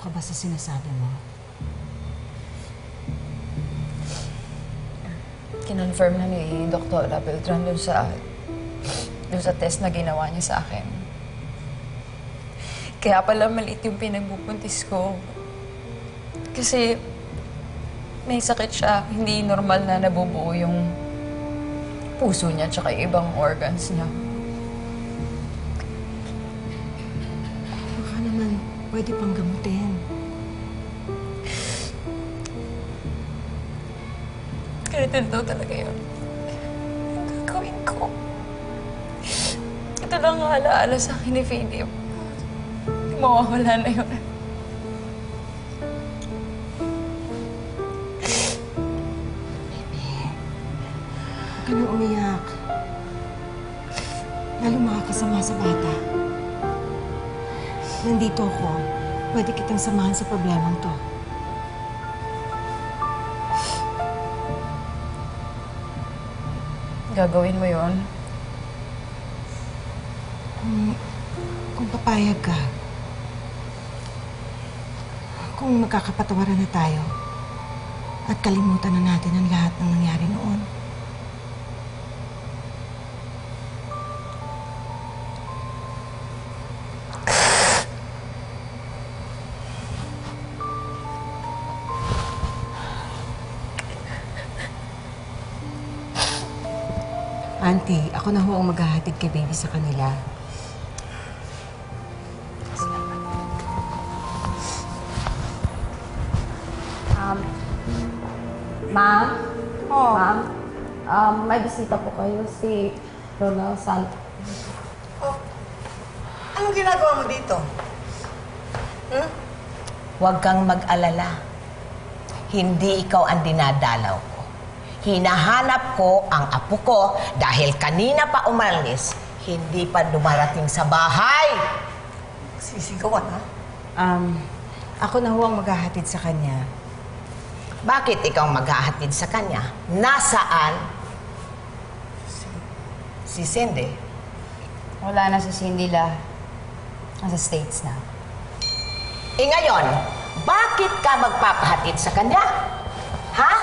ka ba sa sinasabi mo? Kinonfirm na ni Dr. Beltran dun sa test na ginawa niya sa akin. Kaya pala maliit yung pinagbubuntis ko. Kasi may sakit siya. Hindi normal na nabubuo yung puso niya tsaka ibang organs niya. Baka naman pwede pang gamutin. Ganito daw talaga yun. Ang gagawin ko. Ito lang ang alaala sa akin ni Philip. Mawawala na yun. Huwag ka nang umiyak. Lalo makakasama sa bata. Nandito ako. Pwede kitang samahan sa problemang to. Gagawin mo yun? Kung papayag ka. Kung magkakapatawaran na tayo. At kalimutan na natin ang lahat ng nangyari noon. Auntie, ako na ho ang maghahatid kay baby sa kanila. Ma'am? Oh. Ma'am? May bisita po kayo, si Ronald Santos. Oh. Anong ginagawa mo dito? Huwag kang mag-alala. Hindi ikaw ang dinadalaw ko. Hinahanap ko ang apo ko dahil kanina pa umalis, hindi pa dumarating sa bahay. Sisigawan, ha? Ako na ho ang maghahatid sa kanya. Bakit ikaw maghahatid sa kanya? Nasaan? Si Cindy? Wala na si Cindy La. Nasa States na. Ngayon, bakit ka magpapahatid sa kanya? Ha?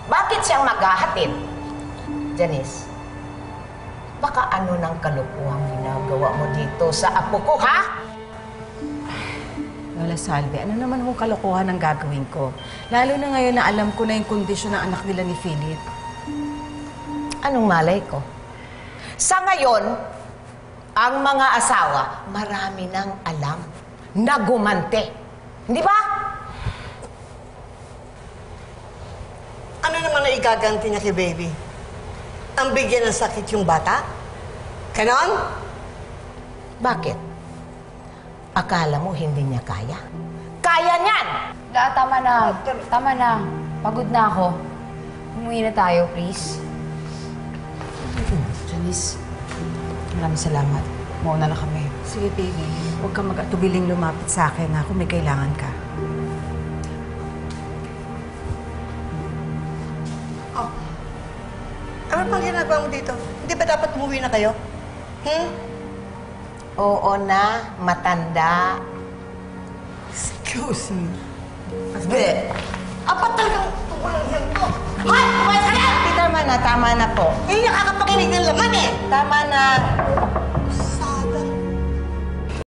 Bakit siyang maghahatid? Janice, baka ano ng kalukuhang ginagawa mo dito sa apo ko, ha? Lola Salve, ano naman kung kalokohan ang gagawin ko? Lalo na ngayon na alam ko na yung kondisyon ng anak nila ni Philip. Anong malay ko? Sa ngayon, ang mga asawa, marami nang alam na gumante. Hindi ba? Ano naman na igaganti niya kay baby? Ang bigyan ng sakit yung bata? Ganon? Bakit? Akala mo hindi niya kaya? Kaya niyan! Tama na. Tama na. Pagod na ako. Umuwi na tayo, please. Janice, maraming salamat. Mauna na kami. Sige, baby. Huwag kang mag-atubiling lumapit sa akin ha, kung may kailangan ka. Oh. Ano pang ginagawa mo dito? Hindi ba dapat umuwi na kayo? Oo na, matanda. Excuse me. Hindi. Apat talagang walang yan to. Hoy! Kumain ka na! Tama na po. Eh, nakakapakinig ng laman eh.